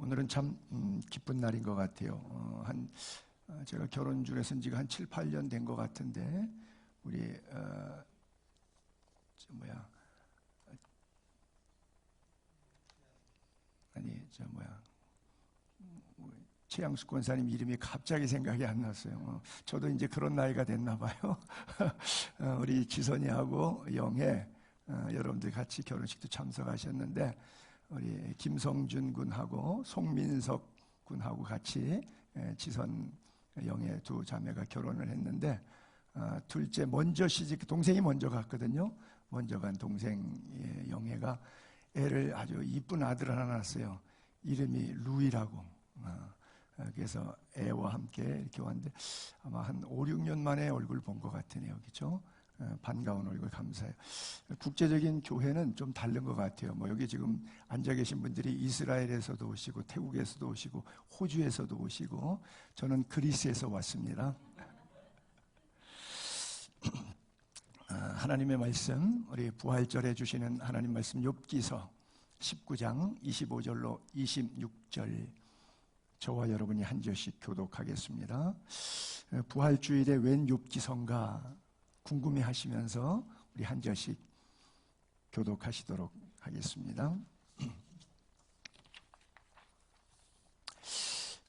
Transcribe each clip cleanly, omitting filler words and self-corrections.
오늘은 참 기쁜 날인 것 같아요. 제가 결혼 중에서 지가 한 7, 8년 된 것 같은데 우리 최양숙 권사님 이름이 갑자기 생각이 안 났어요. 저도 이제 그런 나이가 됐나 봐요. 우리 지선이하고 영애 여러분들 같이 결혼식도 참석하셨는데 우리 김성준 군하고 송민석 군하고 같이 지선 영애 두 자매가 결혼을 했는데 둘째 먼저 시집 동생이 먼저 갔거든요. 먼저 간 동생 영애가 애를 아주 이쁜 아들 하나 낳았어요. 이름이 루이라고. 그래서 애와 함께 이렇게 왔는데 아마 한 5, 6년 만에 얼굴 본 것 같으네요. 그렇죠? 반가운 얼굴 감사해요. 국제적인 교회는 좀 다른 것 같아요. 여기 지금 앉아 계신 분들이 이스라엘에서도 오시고 태국에서도 오시고 호주에서도 오시고 저는 그리스에서 왔습니다. 하나님의 말씀, 우리 부활절에 주시는 하나님 말씀 욥기서 19장 25절로 26절 저와 여러분이 한 절씩 교독하겠습니다. 부활주일에 웬 욥기서인가 궁금해 하시면서 우리 한 절씩 교독하시도록 하겠습니다.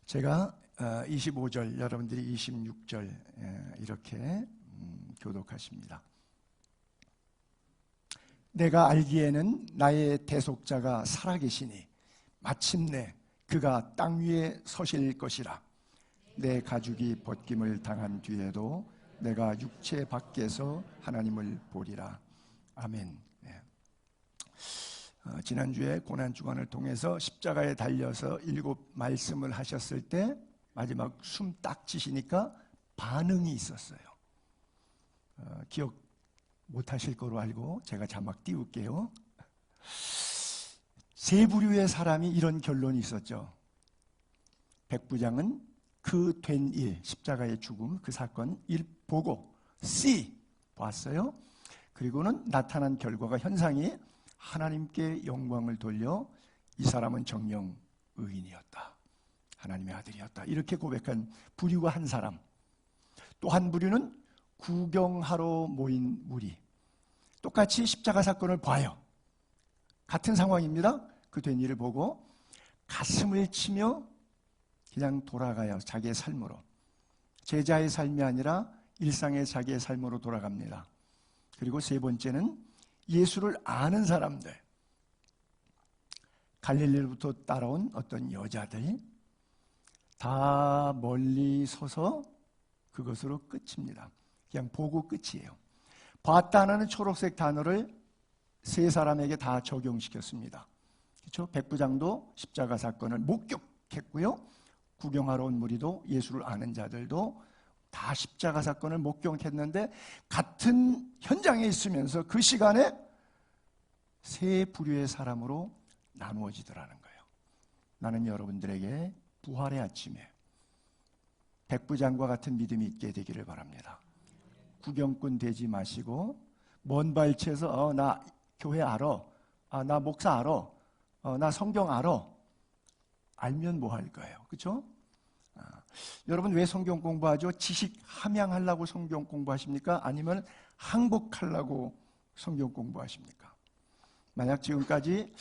제가 25절, 여러분들이 26절 이렇게 교독하십니다. 내가 알기에는 나의 대속자가 살아계시니 마침내 그가 땅 위에 서실 것이라. 내 가죽이 벗김을 당한 뒤에도 내가 육체 밖에서 하나님을 보리라. 아멘. 지난주에 고난주간을 통해서 십자가에 달려서 7 말씀을 하셨을 때 마지막 숨 딱 치시니까 반응이 있었어요. 기억 못하실 거로 알고 제가 자막 띄울게요. 세 부류의 사람이 이런 결론이 있었죠. 백부장은 그 된 일, 십자가의 죽음, 그 사건 일 보고 C 봤어요. 그리고는 나타난 결과가 현상이 하나님께 영광을 돌려 이 사람은 정녕 의인이었다. 하나님의 아들이었다. 이렇게 고백한 부류가 한 사람. 또 한 부류는 구경하러 모인 무리. 똑같이 십자가 사건을 봐요. 같은 상황입니다. 그 된 일을 보고 가슴을 치며 그냥 돌아가요. 자기의 삶으로. 제자의 삶이 아니라 일상의 자기의 삶으로 돌아갑니다. 그리고 세 번째는 예수를 아는 사람들. 갈릴리로부터 따라온 어떤 여자들. 다 멀리 서서 그것으로 끝입니다. 그냥 보고 끝이에요. 봤다는 초록색 단어를 세 사람에게 다 적용시켰습니다. 그렇죠? 백부장도 십자가 사건을 목격했고요. 구경하러 온 무리도 예수를 아는 자들도 다 십자가 사건을 목격했는데 같은 현장에 있으면서 그 시간에 세 부류의 사람으로 나누어지더라는 거예요. 나는 여러분들에게 부활의 아침에 백부장과 같은 믿음이 있게 되기를 바랍니다. 구경꾼 되지 마시고 먼 발치에서 나 교회 알아, 나 목사 알아, 나 성경 알아. 알면 뭐 할 거예요? 그렇죠? 여러분 왜 성경 공부하죠? 지식 함양하려고 성경 공부하십니까? 아니면 항복하려고 성경 공부하십니까? 만약 지금까지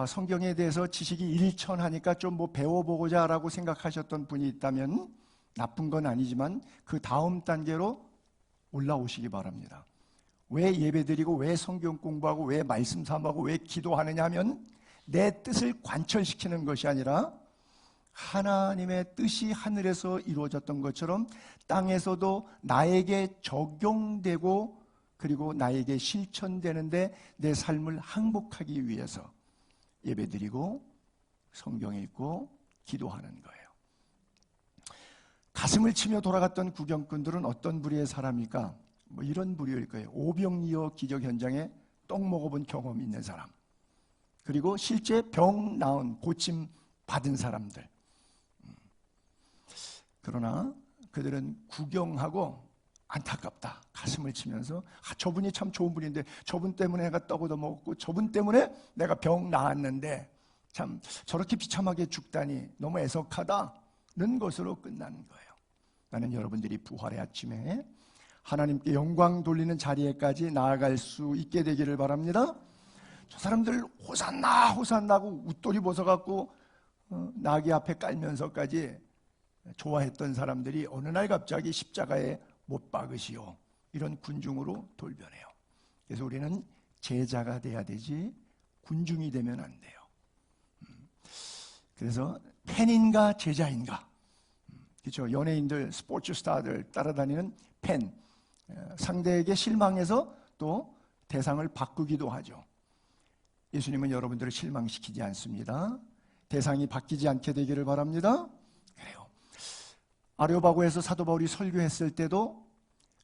성경에 대해서 지식이 일천하니까 좀 뭐 배워보고자 라고 생각하셨던 분이 있다면 나쁜 건 아니지만 그 다음 단계로 올라오시기 바랍니다. 왜 예배드리고 왜 성경 공부하고 왜 말씀 삼하고 왜 기도하느냐 하면 내 뜻을 관철시키는 것이 아니라 하나님의 뜻이 하늘에서 이루어졌던 것처럼 땅에서도 나에게 적용되고 그리고 나에게 실천되는데 내 삶을 항복하기 위해서 예배드리고 성경 읽고 기도하는 거예요. 가슴을 치며 돌아갔던 구경꾼들은 어떤 부류의 사람일까? 이런 부류일 거예요. 오병이어 기적 현장에 떡 먹어본 경험이 있는 사람, 그리고 실제 병 나은 고침 받은 사람들. 그러나 그들은 구경하고 안타깝다 가슴을 치면서 저분이 참 좋은 분인데 저분 때문에 내가 떡 얻어 먹었고 저분 때문에 내가 병 나았는데 참 저렇게 비참하게 죽다니 너무 애석하다는 것으로 끝나는 거예요. 나는 여러분들이 부활의 아침에 하나님께 영광 돌리는 자리에까지 나아갈 수 있게 되기를 바랍니다. 저 사람들 호산나 호산나고 웃돌이 벗어갖고 나귀 앞에 깔면서까지 좋아했던 사람들이 어느 날 갑자기 십자가에 못 박으시오, 이런 군중으로 돌변해요. 그래서 우리는 제자가 돼야 되지 군중이 되면 안 돼요. 그래서 팬인가 제자인가, 그렇죠? 연예인들, 스포츠 스타들 따라다니는 팬, 상대에게 실망해서 또 대상을 바꾸기도 하죠. 예수님은 여러분들을 실망시키지 않습니다. 대상이 바뀌지 않게 되기를 바랍니다. 그래요. 아레오파고에서 사도 바울이 설교했을 때도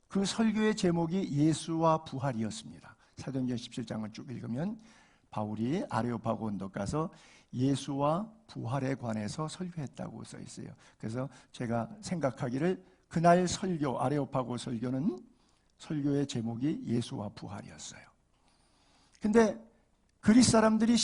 그 설교의 제목이 예수와 부활이었습니다. 사도행전 17장을 쭉 읽으면 바울이 아레오파고 언덕 가서 예수와 부활에 관해서 설교했다고 써 있어요. 그래서 제가 생각하기를 그날 설교, 아레오파고 설교는 설교의 제목이 예수와 부활이었어요. 근데 그리스 사람들이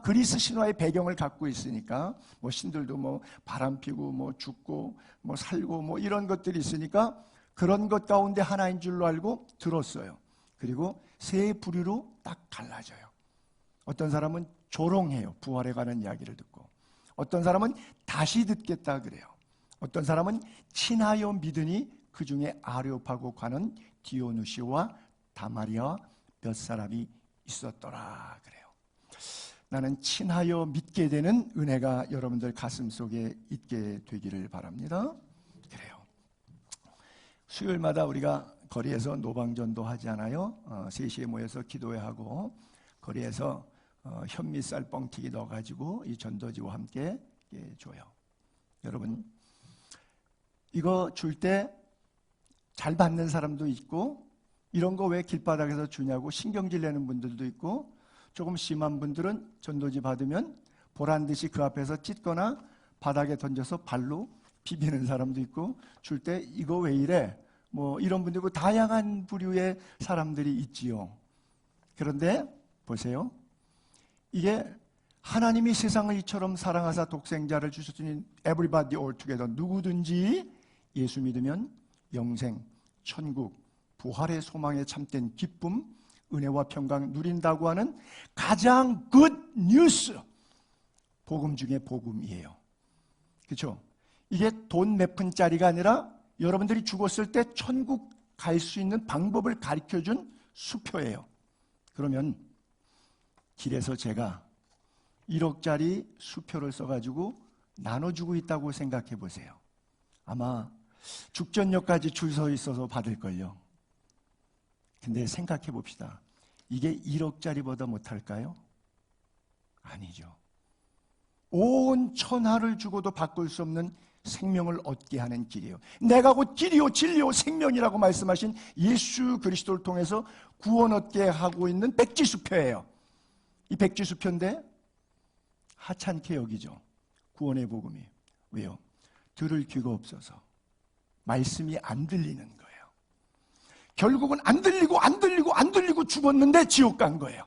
그리스 신화의 배경을 갖고 있으니까 뭐 신들도 뭐 바람 피고 뭐 죽고 뭐 살고 뭐 이런 것들이 있으니까 그런 것 가운데 하나인 줄로 알고 들었어요. 그리고 세 부류로 딱 갈라져요. 어떤 사람은 조롱해요. 부활에 관한 이야기를 듣고. 어떤 사람은 다시 듣겠다 그래요. 어떤 사람은 친하여 믿으니 그 중에 아레오파고 가는 디오누시와 다마리아 몇 사람이 있었더라 그래요. 나는 친하여 믿게 되는 은혜가 여러분들 가슴 속에 있게 되기를 바랍니다. 그래요. 수요일마다 우리가 거리에서 노방전도 하지 않아요? 3시에 모여서 기도회 하고 거리에서 현미쌀 뻥튀기 넣어가지고 이 전도지와 함께 줘요. 여러분, 이거 줄 때 잘 받는 사람도 있고, 이런 거 왜 길바닥에서 주냐고 신경질 내는 분들도 있고, 조금 심한 분들은 전도지 받으면 보란듯이 그 앞에서 찢거나 바닥에 던져서 발로 비비는 사람도 있고, 줄 때 이거 왜 이래? 뭐 이런 분들고 다양한 부류의 사람들이 있지요. 그런데 보세요. 이게 하나님이 세상을 이처럼 사랑하사 독생자를 주셨으니 everybody all together, 누구든지 예수 믿으면 영생, 천국, 부활의 소망에 참된 기쁨, 은혜와 평강 누린다고 하는 가장 good news, 복음 중에 복음이에요. 그렇죠? 이게 돈 몇 푼짜리가 아니라 여러분들이 죽었을 때 천국 갈 수 있는 방법을 가르쳐준 수표예요. 그러면 길에서 제가 1억짜리 수표를 써가지고 나눠주고 있다고 생각해 보세요. 아마 죽전역까지 줄 서 있어서 받을걸요. 근데 생각해 봅시다. 이게 1억짜리보다 못할까요? 아니죠. 온 천하를 주고도 바꿀 수 없는 생명을 얻게 하는 길이에요. 내가 곧 길이요 진리요 생명이라고 말씀하신 예수 그리스도를 통해서 구원 얻게 하고 있는 백지수표예요. 이 백지수표인데 하찮게 여기죠. 구원의 복음이. 왜요? 들을 귀가 없어서 말씀이 안 들리는 거예요. 결국은 안 들리고 죽었는데 지옥 간 거예요.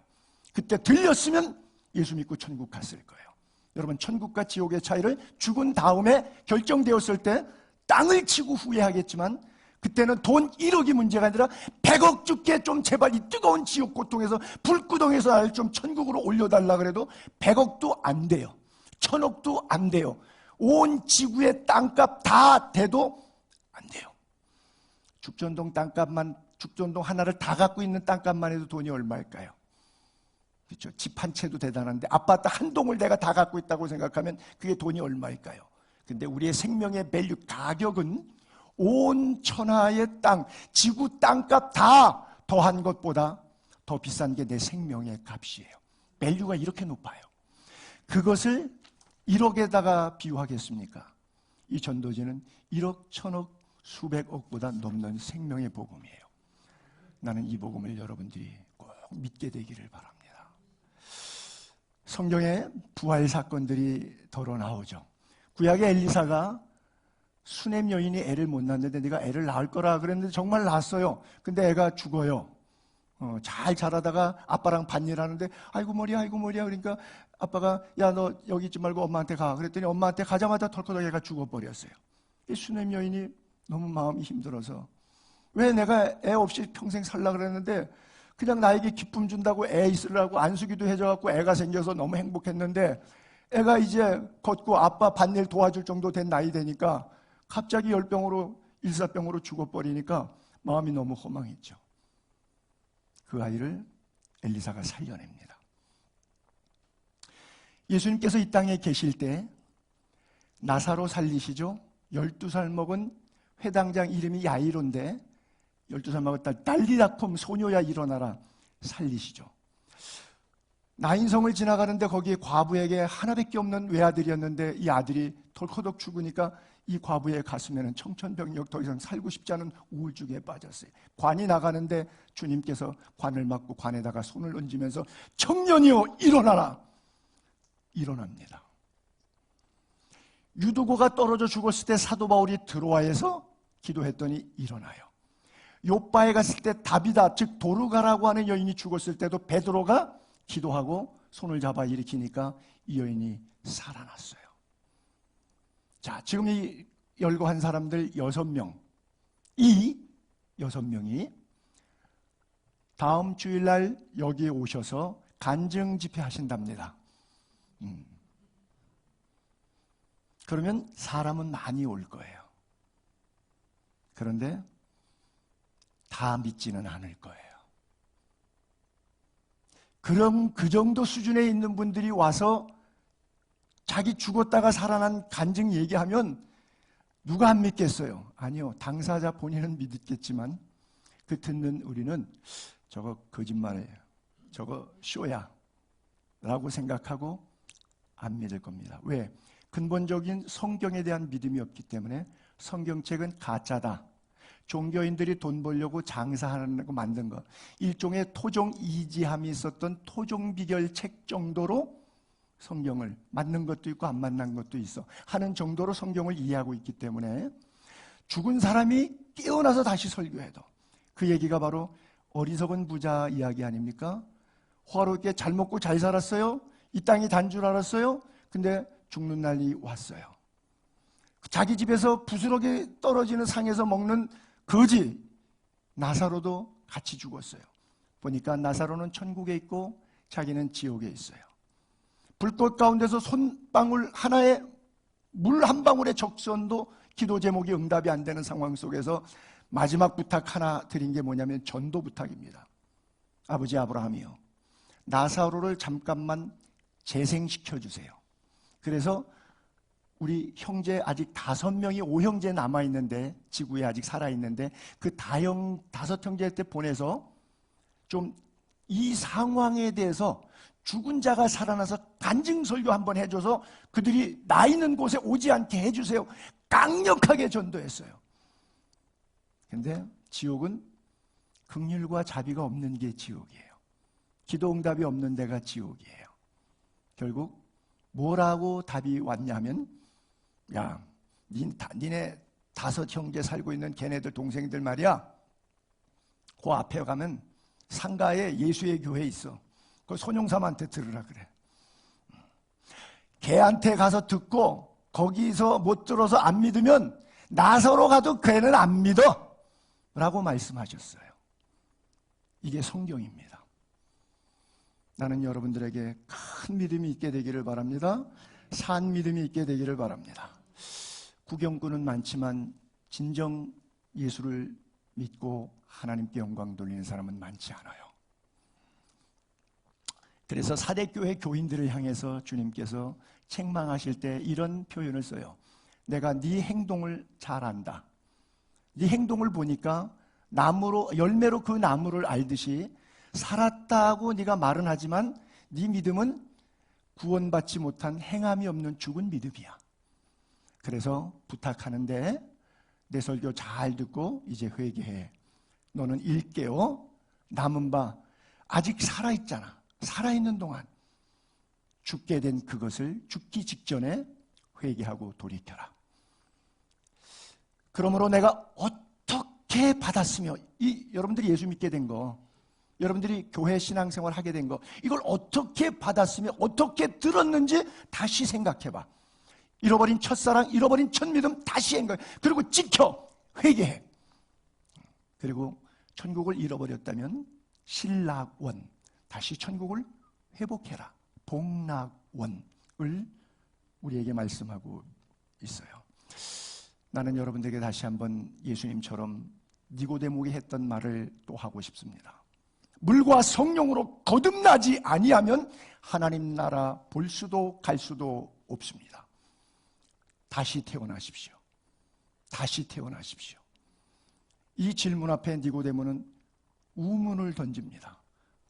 그때 들렸으면 예수 믿고 천국 갔을 거예요. 여러분, 천국과 지옥의 차이를 죽은 다음에 결정되었을 때 땅을 치고 후회하겠지만, 그때는 돈 1억이 문제가 아니라 100억 죽게 좀 제발 이 뜨거운 지옥 고통에서 불구덩에서 날 좀 천국으로 올려달라 그래도 100억도 안 돼요. 1000억도 안 돼요. 온 지구의 땅값 다 돼도 안 돼요. 죽전동 땅값만, 죽전동 하나를 다 갖고 있는 땅값만 해도 돈이 얼마일까요? 그렇죠. 집 한 채도 대단한데 아파트 한 동을 내가 다 갖고 있다고 생각하면 그게 돈이 얼마일까요? 근데 우리의 생명의 밸류, 가격은 온 천하의 땅, 지구 땅값 다 더한 것보다 더 비싼 게 내 생명의 값이에요. 밸류가 이렇게 높아요. 그것을 1억에다가 비유하겠습니까? 이 전도지는 1억, 1000억, 수백억보다 넘는 생명의 복음이에요. 나는 이 복음을 여러분들이 꼭 믿게 되기를 바랍니다. 성경에 부활 사건들이 덜어 나오죠. 구약의 엘리사가 수넴 여인이 애를 못 낳는데 네가 애를 낳을 거라 그랬는데 정말 낳았어요. 근데 애가 죽어요. 잘 자라다가 아빠랑 반일하는데 아이고 머리야 그러니까 아빠가 야, 너 여기 있지 말고 엄마한테 가. 그랬더니 엄마한테 가자마자 덜커덕 애가 죽어버렸어요. 이 수냄 여인이 너무 마음이 힘들어서 왜 내가 애 없이 평생 살라 그랬는데 그냥 나에게 기쁨 준다고 애 있으려고 안수기도 해줘갖고 애가 생겨서 너무 행복했는데 애가 이제 걷고 아빠 밭일 도와줄 정도 된 나이 되니까 갑자기 열병으로 일사병으로 죽어버리니까 마음이 너무 허망했죠. 그 아이를 엘리사가 살려냅니다. 예수님께서 이 땅에 계실 때 나사로 살리시죠. 12살 먹은 회당장 이름이 야이로인데 12살 먹은 딸 딸리라콤 소녀야 일어나라 살리시죠. 나인성을 지나가는데 거기에 과부에게 하나밖에 없는 외아들이었는데 이 아들이 덜커덕 죽으니까 이 과부의 가슴에는 청천벽력 더 이상 살고 싶지 않은 우울증에 빠졌어요. 관이 나가는데 주님께서 관을 막고 관에다가 손을 얹으면서 청년이여 일어나라. 일어납니다. 유두고가 떨어져 죽었을 때 사도 바울이 드로아에서 기도했더니 일어나요. 요빠에 갔을 때 다비다 즉 도르가라고 하는 여인이 죽었을 때도 베드로가 기도하고 손을 잡아 일으키니까 이 여인이 살아났어요. 자, 지금 이 열거한 사람들 6명, 이 6명이 다음 주일날 여기에 오셔서 간증 집회 하신답니다. 그러면 사람은 많이 올 거예요. 그런데 다 믿지는 않을 거예요. 그럼 그 정도 수준에 있는 분들이 와서 자기 죽었다가 살아난 간증 얘기하면 누가 안 믿겠어요? 아니요. 당사자 본인은 믿겠지만 그 듣는 우리는 저거 거짓말이에요. 저거 쇼야. 라고 생각하고 안 믿을 겁니다. 왜? 근본적인 성경에 대한 믿음이 없기 때문에 성경책은 가짜다. 종교인들이 돈 벌려고 장사하려고 만든 것. 일종의 토종 이지함이 있었던 토종 비결 책 정도로 성경을 맞는 것도 있고 안 맞는 것도 있어 하는 정도로 성경을 이해하고 있기 때문에 죽은 사람이 깨어나서 다시 설교해도 그 얘기가 바로 어리석은 부자 이야기 아닙니까? 호화롭게 잘 먹고 잘 살았어요. 이 땅이 단 줄 알았어요. 근데 죽는 날이 왔어요. 자기 집에서 부스러기 떨어지는 상에서 먹는 거지 나사로도 같이 죽었어요. 보니까 나사로는 천국에 있고 자기는 지옥에 있어요. 불꽃 가운데서 손방울 하나에 물 한 방울의 적선도 기도 제목이 응답이 안 되는 상황 속에서 마지막 부탁 하나 드린 게 뭐냐면 전도 부탁입니다. 아버지 아브라함이요, 나사로를 잠깐만 재생시켜 주세요. 그래서 우리 형제 아직 5명이 5형제 남아있는데 지구에 아직 살아있는데 그 5형제한테 보내서 좀 이 상황에 대해서 죽은 자가 살아나서 간증 설교 한번 해줘서 그들이 나 있는 곳에 오지 않게 해주세요. 강력하게 전도했어요. 근데 지옥은 긍휼과 자비가 없는 게 지옥이에요. 기도 응답이 없는 데가 지옥이에요. 결국 뭐라고 답이 왔냐면 야, 니네 5형제 살고 있는 걔네들 동생들 말이야, 그 앞에 가면 상가에 예수의 교회 있어. 그 손용삼한테 들으라 그래. 걔한테 가서 듣고 거기서 못 들어서 안 믿으면 나서로 가도 걔는 안 믿어 라고 말씀하셨어요. 이게 성경입니다. 나는 여러분들에게 큰 믿음이 있게 되기를 바랍니다. 산 믿음이 있게 되기를 바랍니다. 구경꾼은 많지만 진정 예수를 믿고 하나님께 영광 돌리는 사람은 많지 않아요. 그래서 사대교회 교인들을 향해서 주님께서 책망하실 때 이런 표현을 써요. 내가 네 행동을 잘 안다. 네 행동을 보니까 나무로, 열매로 그 나무를 알듯이 살았다고 네가 말은 하지만 네 믿음은 구원받지 못한 행함이 없는 죽은 믿음이야. 그래서 부탁하는데 내 설교 잘 듣고 이제 회개해. 너는 일깨어 남은 바 아직 살아있잖아. 살아있는 동안 죽게 된 그것을 죽기 직전에 회개하고 돌이켜라. 그러므로 내가 어떻게 받았으며 여러분들이 예수 믿게 된 거 여러분들이 교회 신앙생활 하게 된 거, 이걸 어떻게 받았으며 어떻게 들었는지 다시 생각해봐. 잃어버린 첫사랑, 잃어버린 첫믿음 다시 행각, 그리고 지켜, 회개해. 그리고 천국을 잃어버렸다면 신락원, 다시 천국을 회복해라. 복락원을 우리에게 말씀하고 있어요. 나는 여러분들에게 다시 한번 예수님처럼 니고데모에게 했던 말을 또 하고 싶습니다. 물과 성령으로 거듭나지 아니하면 하나님 나라 볼 수도 갈 수도 없습니다. 다시 태어나십시오. 다시 태어나십시오. 이 질문 앞에 니고데모는 우문을 던집니다.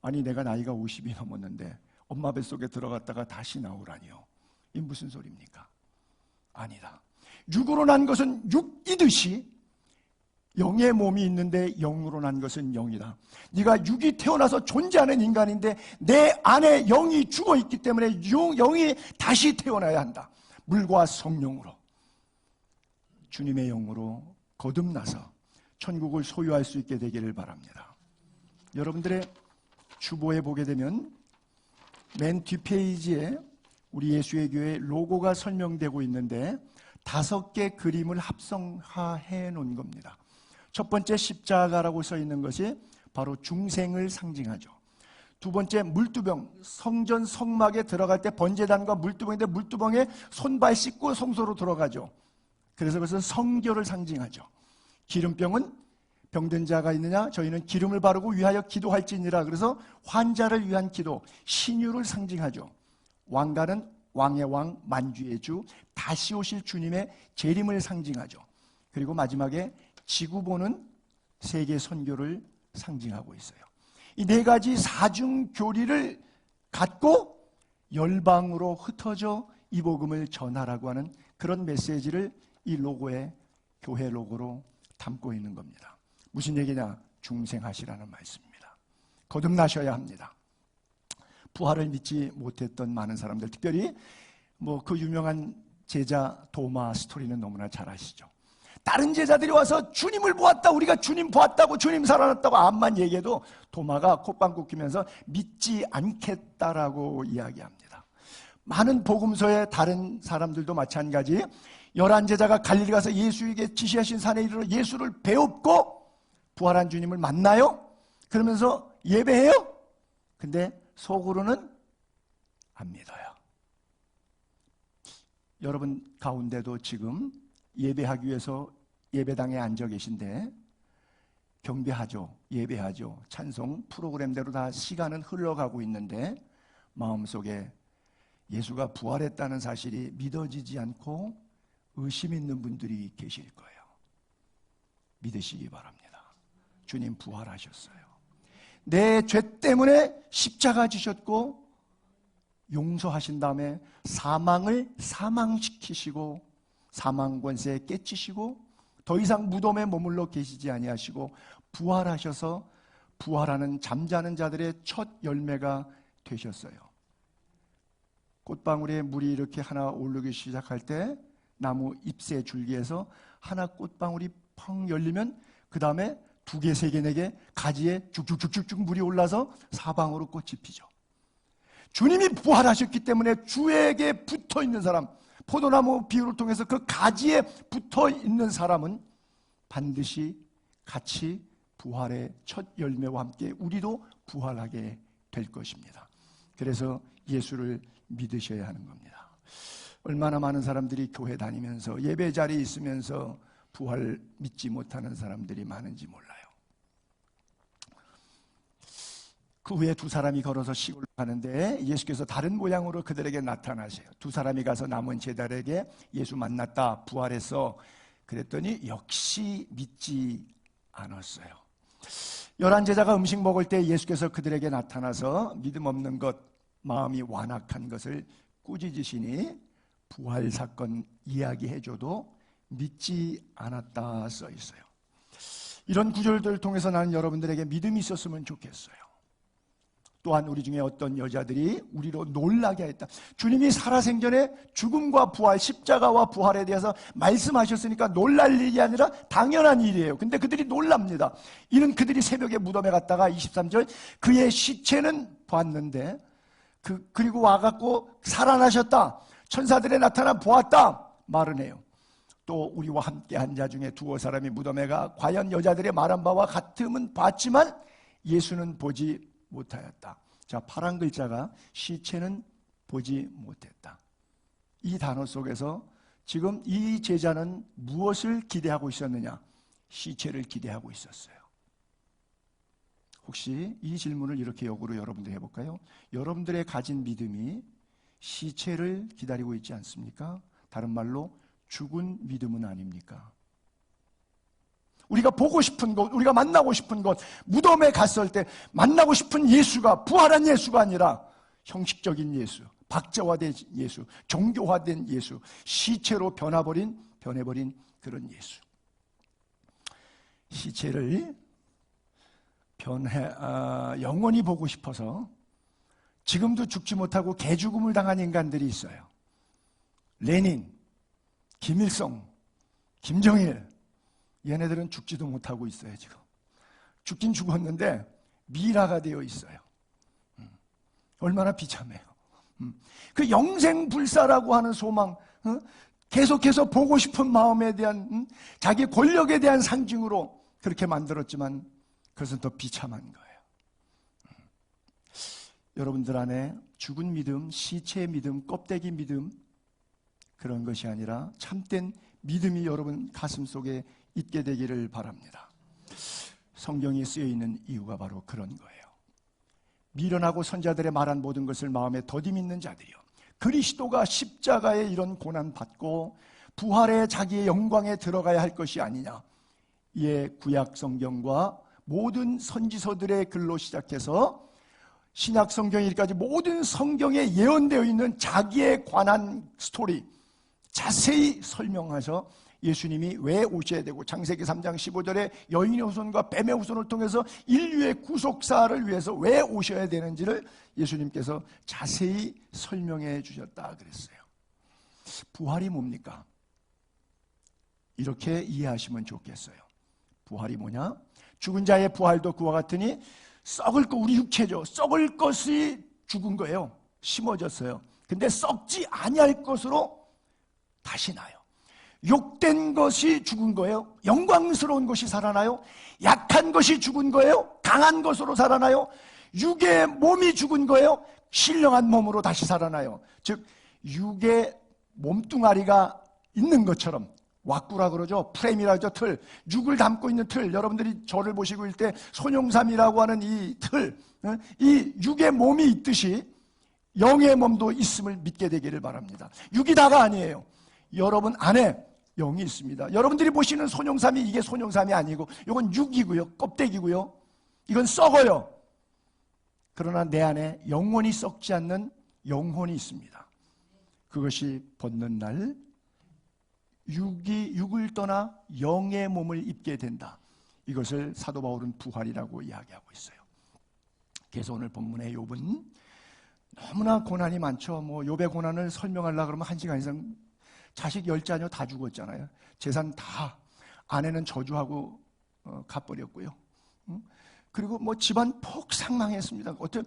아니, 내가 나이가 50이 넘었는데 엄마 뱃속에 들어갔다가 다시 나오라니요. 이 무슨 소리입니까? 아니다. 육으로 난 것은 육이듯이 영의 몸이 있는데 영으로 난 것은 영이다. 네가 육이 태어나서 존재하는 인간인데 내 안에 영이 죽어있기 때문에 영이 다시 태어나야 한다. 물과 성령으로, 주님의 영으로 거듭나서 천국을 소유할 수 있게 되기를 바랍니다. 여러분들의 주보에 보게 되면 맨 뒷페이지에 우리 예수의 교회 로고가 설명되고 있는데 5개 그림을 합성화해 놓은 겁니다. 첫 번째 십자가라고 써 있는 것이 바로 중생을 상징하죠. 두 번째 물두병, 성전 성막에 들어갈 때 번제단과 물두병인데 물두병에 손발 씻고 성소로 들어가죠. 그래서 그것은 성결을 상징하죠. 기름병은 병든 자가 있느냐? 저희는 기름을 바르고 위하여 기도할지니라. 그래서 환자를 위한 기도, 신유를 상징하죠. 왕관은 왕의 왕, 만주의 주, 다시 오실 주님의 재림을 상징하죠. 그리고 마지막에 지구보는 세계 선교를 상징하고 있어요. 이 4가지 사중교리를 갖고 열방으로 흩어져 이 복음을 전하라고 하는 그런 메시지를 이 로고에, 교회 로고로 담고 있는 겁니다. 무슨 얘기냐? 중생하시라는 말씀입니다. 거듭나셔야 합니다. 부활을 믿지 못했던 많은 사람들, 특별히 그 유명한 제자 도마 스토리는 너무나 잘 아시죠. 다른 제자들이 와서 주님을 보았다, 우리가 주님 보았다고, 주님 살아났다고 암만 얘기해도 도마가 콧방귀 뀌면서 믿지 않겠다라고 이야기합니다. 많은 복음서의 다른 사람들도 마찬가지, 11제자가 갈릴리 가서 예수에게 지시하신 산에 이르러 예수를 배웁고 부활한 주님을 만나요? 그러면서 예배해요? 근데 속으로는 안 믿어요. 여러분 가운데도 지금 예배하기 위해서 예배당에 앉아 계신데 경배하죠, 예배하죠, 찬송 프로그램대로 다 시간은 흘러가고 있는데 마음속에 예수가 부활했다는 사실이 믿어지지 않고 의심 있는 분들이 계실 거예요. 믿으시기 바랍니다. 주님 부활하셨어요. 내 죄 때문에 십자가 지셨고 용서하신 다음에 사망을 사망시키시고 사망 권세에 깨치시고 더 이상 무덤에 머물러 계시지 아니하시고 부활하셔서 부활하는 잠자는 자들의 첫 열매가 되셨어요. 꽃방울에 물이 이렇게 하나 오르기 시작할 때 나무 잎새 줄기에서 하나 꽃방울이 펑 열리면 그 다음에 2개, 3개, 4개 가지에 쭉쭉쭉쭉 물이 올라서 사방으로 꽃이 피죠. 주님이 부활하셨기 때문에 주에게 붙어 있는 사람, 포도나무 비유를 통해서 그 가지에 붙어 있는 사람은 반드시 같이 부활의 첫 열매와 함께 우리도 부활하게 될 것입니다. 그래서 예수를 믿으셔야 하는 겁니다. 얼마나 많은 사람들이 교회 다니면서 예배 자리에 있으면서 부활 믿지 못하는 사람들이 많은지 몰라요. 그 후에 2사람이 걸어서 시골로 가는데 예수께서 다른 모양으로 그들에게 나타나세요. 2사람이 가서 남은 제자들에게 예수 만났다, 부활했어. 그랬더니 역시 믿지 않았어요. 11제자가 음식 먹을 때 예수께서 그들에게 나타나서 믿음 없는 것, 마음이 완악한 것을 꾸짖으시니 부활 사건 이야기해줘도 믿지 않았다 써 있어요. 이런 구절들을 통해서 나는 여러분들에게 믿음이 있었으면 좋겠어요. 또한 우리 중에 어떤 여자들이 우리로 놀라게 했다. 주님이 살아생전에 죽음과 부활, 십자가와 부활에 대해서 말씀하셨으니까 놀랄 일이 아니라 당연한 일이에요. 근데 그들이 놀랍니다. 이는 그들이 새벽에 무덤에 갔다가 23절 그의 시체는 봤는데 그리고 와갖고 살아나셨다. 천사들에 나타나 보았다. 말은 해요. 또 우리와 함께 한 자 중에 두어 사람이 무덤에 가 과연 여자들의 말한 바와 같음은 봤지만 예수는 보지 못하였다. 자, 파란 글자가 시체는 보지 못했다. 이 단어 속에서 지금 이 제자는 무엇을 기대하고 있었느냐? 시체를 기대하고 있었어요. 혹시 이 질문을 이렇게 역으로 여러분들 해볼까요? 여러분들의 가진 믿음이 시체를 기다리고 있지 않습니까? 다른 말로 죽은 믿음은 아닙니까? 우리가 보고 싶은 것, 우리가 만나고 싶은 것, 무덤에 갔을 때 만나고 싶은 예수가 부활한 예수가 아니라 형식적인 예수, 박자화된 예수, 종교화된 예수, 시체로 변해버린 그런 예수. 시체를 영원히 보고 싶어서 지금도 죽지 못하고 개죽음을 당한 인간들이 있어요. 레닌, 김일성, 김정일, 얘네들은 죽지도 못하고 있어요. 지금 죽긴 죽었는데 미라가 되어 있어요. 얼마나 비참해요. 그 영생불사라고 하는 소망, 계속해서 보고 싶은 마음에 대한, 자기 권력에 대한 상징으로 그렇게 만들었지만 그것은 더 비참한 거예요. 여러분들 안에 죽은 믿음, 시체의 믿음, 껍데기 믿음, 그런 것이 아니라 참된 믿음이 여러분 가슴 속에 있게 되기를 바랍니다. 성경이 쓰여 있는 이유가 바로 그런 거예요. 미련하고 선자들의 말한 모든 것을 마음에 더디 믿는 자들이요, 그리스도가 십자가에 이런 고난 받고 부활의 자기의 영광에 들어가야 할 것이 아니냐. 이에 구약 성경과 모든 선지서들의 글로 시작해서 신약 성경일까지 모든 성경에 예언되어 있는 자기에 관한 스토리 자세히 설명하셔 예수님이 왜 오셔야 되고, 창세기 3장 15절에 여인의 후손과 뱀의 후손을 통해서 인류의 구속사를 위해서 왜 오셔야 되는지를 예수님께서 자세히 설명해 주셨다 그랬어요. 부활이 뭡니까? 이렇게 이해하시면 좋겠어요. 부활이 뭐냐? 죽은 자의 부활도 그와 같으니 썩을 것, 우리 육체죠. 썩을 것이 죽은 거예요. 심어졌어요. 근데 썩지 아니할 것으로 다시 나요. 욕된 것이 죽은 거예요? 영광스러운 것이 살아나요? 약한 것이 죽은 거예요? 강한 것으로 살아나요? 육의 몸이 죽은 거예요? 신령한 몸으로 다시 살아나요. 즉 육의 몸뚱아리가 있는 것처럼, 왁구라 그러죠. 프레임이라 그러죠. 틀, 육을 담고 있는 틀. 여러분들이 저를 보시고 있을 때 손용삼이라고 하는 이 틀, 이 육의 몸이 있듯이 영의 몸도 있음을 믿게 되기를 바랍니다. 육이 다가 아니에요. 여러분 안에 영이 있습니다. 여러분들이 보시는 손용삼이 이게 손용삼이 아니고 이건 육이고요, 껍데기고요. 이건 썩어요. 그러나 내 안에 영원히 썩지 않는 영혼이 있습니다. 그것이 벗는 날 육을 떠나 영의 몸을 입게 된다. 이것을 사도 바울은 부활이라고 이야기하고 있어요. 그래서 오늘 본문의 욥은 너무나 고난이 많죠. 뭐 욥의 고난을 설명하려고 그러면 1시간 이상, 자식 10자녀 다 죽었잖아요. 재산 다, 아내는 저주하고 가버렸고요. 그리고 뭐 집안 폭삭망했습니다. 어떤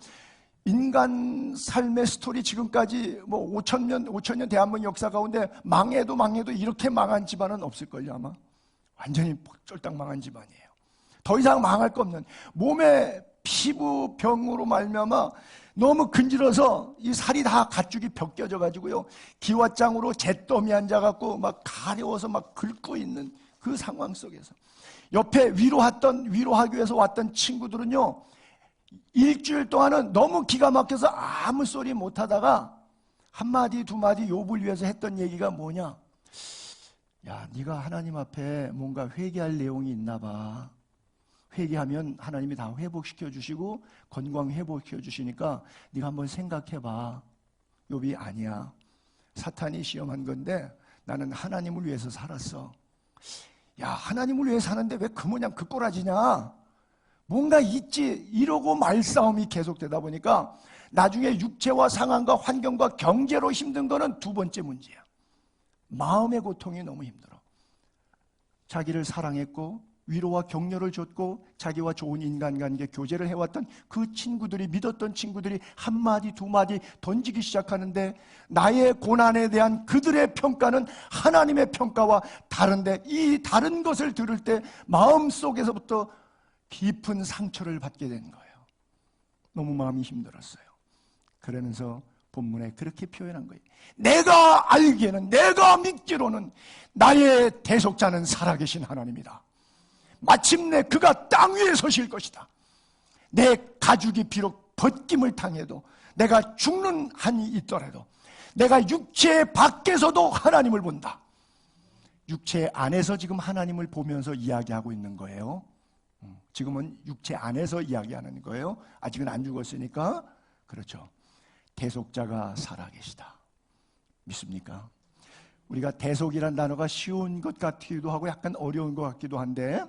인간 삶의 스토리, 지금까지 뭐 5,000년 대한민국 역사 가운데 망해도 이렇게 망한 집안은 없을걸요. 아마 완전히 쫄딱 망한 집안이에요. 더 이상 망할 거 없는, 몸에 피부병으로 말미암아 너무 근질어서 이 살이 다 가죽이 벗겨져 가지고요, 기왓장으로 잿더미 앉아갖고 막 가려워서 막 긁고 있는 그 상황 속에서 옆에 위로하기 위해서 왔던 친구들은요, 일주일 동안은 너무 기가 막혀서 아무 소리 못하다가 한마디 두마디 욥을 위해서 했던 얘기가 뭐냐? 야, 네가 하나님 앞에 뭔가 회개할 내용이 있나 봐. 회개하면 하나님이 다 회복시켜 주시고 건강 회복시켜 주시니까 네가 한번 생각해 봐. 욥이 아니야, 사탄이 시험한 건데 나는 하나님을 위해서 살았어. 야, 하나님을 위해서 사는데 왜 그 모양 그 꼬라지냐? 뭔가 있지 이러고 말싸움이 계속되다 보니까 나중에 육체와 상황과 환경과 경제로 힘든 거는 두 번째 문제야. 마음의 고통이 너무 힘들어. 자기를 사랑했고 위로와 격려를 줬고 자기와 좋은 인간관계 교제를 해왔던 그 친구들이, 믿었던 친구들이 한마디 두마디 던지기 시작하는데 나의 고난에 대한 그들의 평가는 하나님의 평가와 다른데, 이 다른 것을 들을 때 마음속에서부터 깊은 상처를 받게 된 거예요. 너무 마음이 힘들었어요. 그러면서 본문에 그렇게 표현한 거예요. 내가 알기에는, 내가 믿기로는 나의 대속자는 살아계신 하나님이다. 마침내 그가 땅 위에 서실 것이다. 내 가죽이 비록 벗김을 당해도, 내가 죽는 한이 있더라도, 내가 육체 밖에서도 하나님을 본다. 육체 안에서 지금 하나님을 보면서 이야기하고 있는 거예요. 지금은 육체 안에서 이야기하는 거예요. 아직은 안 죽었으니까. 그렇죠. 대속자가 살아계시다. 믿습니까? 우리가 대속이란 단어가 쉬운 것 같기도 하고 약간 어려운 것 같기도 한데,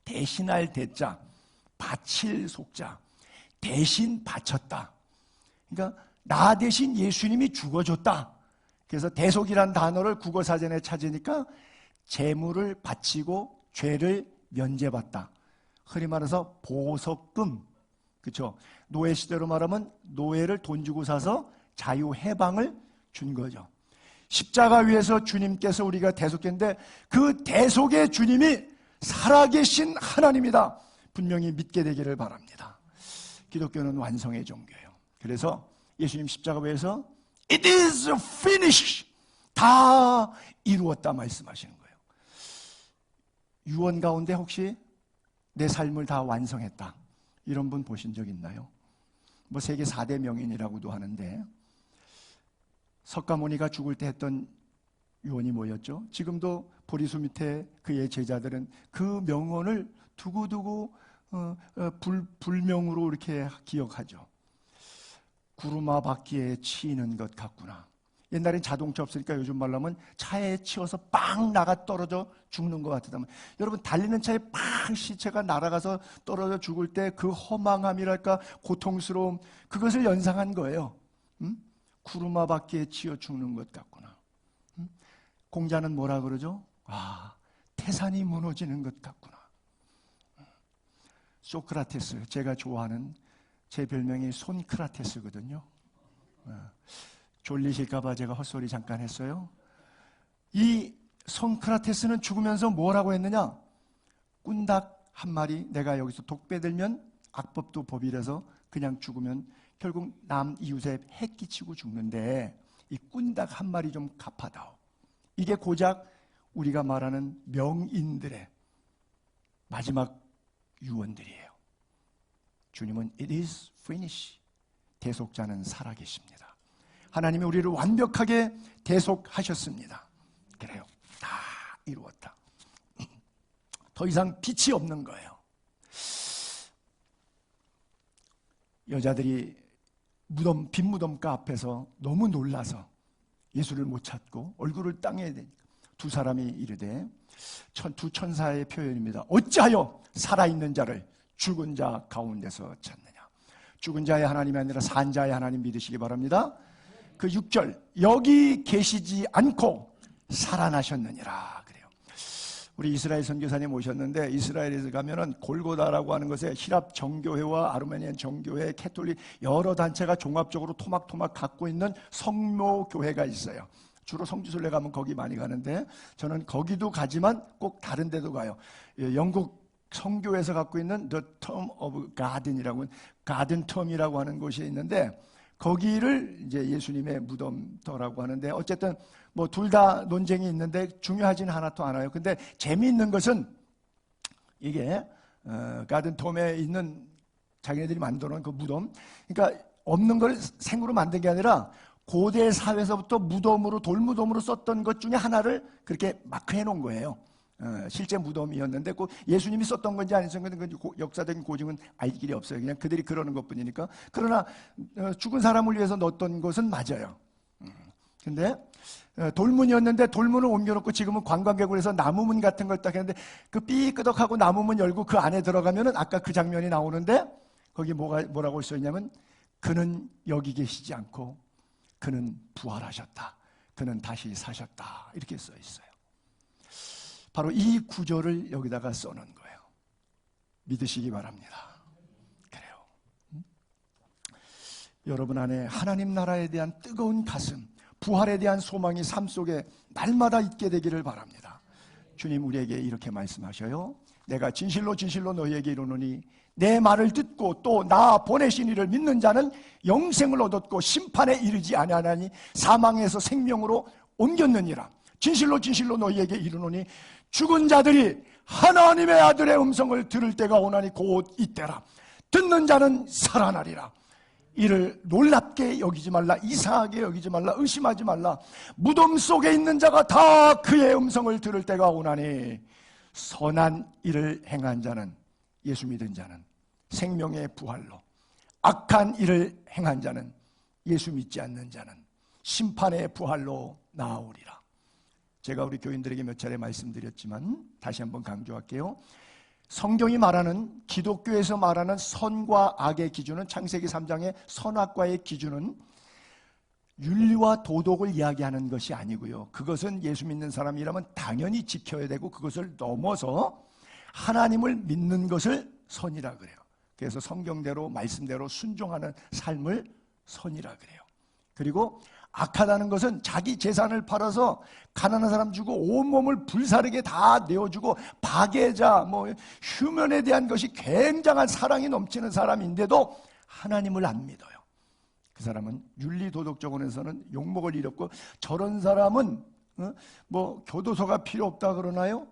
대신할 대자, 바칠 속자, 대신 바쳤다. 그러니까 나 대신 예수님이 죽어줬다. 그래서 대속이란 단어를 국어사전에 찾으니까 재물을 바치고 죄를 면제받다. 흔히 말해서 보석금. 그렇죠? 노예 시대로 말하면 노예를 돈 주고 사서 자유 해방을 준 거죠. 십자가 위에서 주님께서 우리가 대속했는데 그 대속의 주님이 살아계신 하나님이다. 분명히 믿게 되기를 바랍니다. 기독교는 완성의 종교예요. 그래서 예수님 십자가 위에서 It is finished. 다 이루었다 말씀하시는 거예요. 유언 가운데 혹시 내 삶을 다 완성했다, 이런 분 보신 적 있나요? 뭐 세계 4대 명인이라고도 하는데, 석가모니가 죽을 때 했던 유언이 뭐였죠? 지금도 보리수 밑에 그의 제자들은 그 명언을 두고두고 불명으로 이렇게 기억하죠. 구루마 바퀴에 치이는 것 같구나. 옛날엔 자동차 없으니까 요즘 말로 하면 차에 치여서 빵 나가 떨어져 죽는 것 같다면, 여러분 달리는 차에 빵 시체가 날아가서 떨어져 죽을 때 그 허망함이랄까, 고통스러움, 그것을 연상한 거예요. 구루마 바퀴에 치여 죽는 것 같구나. 공자는 뭐라 그러죠? 태산이 무너지는 것 같구나. 소크라테스, 제가 좋아하는, 제 별명이 손크라테스거든요. 졸리실까봐 제가 헛소리 잠깐 했어요. 이 손크라테스는 죽으면서 뭐라고 했느냐? 꾼닭 한 마리, 내가 여기서 독 빼들면 악법도 법이라서 그냥 죽으면 결국 남 이웃에 해 끼치고 죽는데 이 꾼닭 한 마리 좀 갚아다오. 이게 고작 우리가 말하는 명인들의 마지막 유언들이에요. 주님은 It is finished. 대속자는 살아계십니다. 하나님이 우리를 완벽하게 대속하셨습니다. 그래요. 다 이루었다. 더 이상 빛이 없는 거예요. 여자들이 빈 무덤가 앞에서 너무 놀라서 예수를 못 찾고 얼굴을 땅에 대니까 두 사람이 이르되, 두 천사의 표현입니다. 어찌하여 살아있는 자를 죽은 자 가운데서 찾느냐. 죽은 자의 하나님이 아니라 산 자의 하나님 믿으시기 바랍니다. 그 6절, 여기 계시지 않고 살아나셨느니라 그래요. 우리 이스라엘 선교사님 오셨는데, 이스라엘에서 가면은 골고다라고 하는 것에 히랍 정교회와 아르메니안 정교회, 캐톨릭 여러 단체가 종합적으로 토막토막 갖고 있는 성묘교회가 있어요. 주로 성지순례 가면 거기 많이 가는데, 저는 거기도 가지만 꼭 다른 데도 가요. 영국 성교에서 갖고 있는 The Tomb of Garden이라고, 가든 텀이라고 하는 곳이 있는데, 거기를 이제 예수님의 무덤터라고 하는데, 어쨌든 뭐 둘 다 논쟁이 있는데 중요하진 하나도 않아요. 근데 재미있는 것은 이게 가든 텀에 있는 자기네들이 만들어 놓은 그 무덤, 그러니까 없는 걸 생으로 만든 게 아니라 고대 사회에서부터 무덤으로, 돌무덤으로 썼던 것 중에 하나를 그렇게 마크해 놓은 거예요. 실제 무덤이었는데 꼭 예수님이 썼던 건지 안 썼던 건지 역사적인 고증은 알 길이 없어요. 그냥 그들이 그러는 것뿐이니까. 그러나 죽은 사람을 위해서 넣었던 것은 맞아요. 근데 돌문이었는데 돌문을 옮겨놓고 지금은 관광객으로 해서 나무문 같은 걸 딱 했는데 그 삐끄덕하고 나무문 열고 그 안에 들어가면은 아까 그 장면이 나오는데 거기 뭐라고 써있냐면 그는 여기 계시지 않고 그는 부활하셨다. 그는 다시 사셨다. 이렇게 써 있어요. 바로 이 구절을 여기다가 써놓은 거예요. 믿으시기 바랍니다. 그래요. 여러분 안에 하나님 나라에 대한 뜨거운 가슴, 부활에 대한 소망이 삶 속에 날마다 있게 되기를 바랍니다. 주님 우리에게 이렇게 말씀하셔요. 내가 진실로 진실로 너희에게 이르노니 내 말을 듣고 또 나 보내신 이를 믿는 자는 영생을 얻었고 심판에 이르지 아니하나니 사망에서 생명으로 옮겼느니라. 진실로 진실로 너희에게 이르노니 죽은 자들이 하나님의 아들의 음성을 들을 때가 오나니 곧 이때라. 듣는 자는 살아나리라. 이를 놀랍게 여기지 말라, 이상하게 여기지 말라, 의심하지 말라. 무덤 속에 있는 자가 다 그의 음성을 들을 때가 오나니 선한 일을 행한 자는, 예수 믿은 자는 생명의 부활로, 악한 일을 행한 자는, 예수 믿지 않는 자는 심판의 부활로 나아오리라. 제가 우리 교인들에게 몇 차례 말씀드렸지만 다시 한번 강조할게요. 성경이 말하는, 기독교에서 말하는 선과 악의 기준은, 창세기 3장의 선악과의 기준은 윤리와 도덕을 이야기하는 것이 아니고요. 그것은 예수 믿는 사람이라면 당연히 지켜야 되고 그것을 넘어서 하나님을 믿는 것을 선이라 그래요. 그래서 성경대로 말씀대로 순종하는 삶을 선이라 그래요. 그리고 악하다는 것은 자기 재산을 팔아서 가난한 사람 주고 온몸을 불사르게 다 내어주고 박애자, 휴면에 대한 것이 굉장한 사랑이 넘치는 사람인데도 하나님을 안 믿어요. 그 사람은 윤리도덕적으로서는 욕먹을 일이 없고, 저런 사람은 교도소가 필요 없다 그러나요?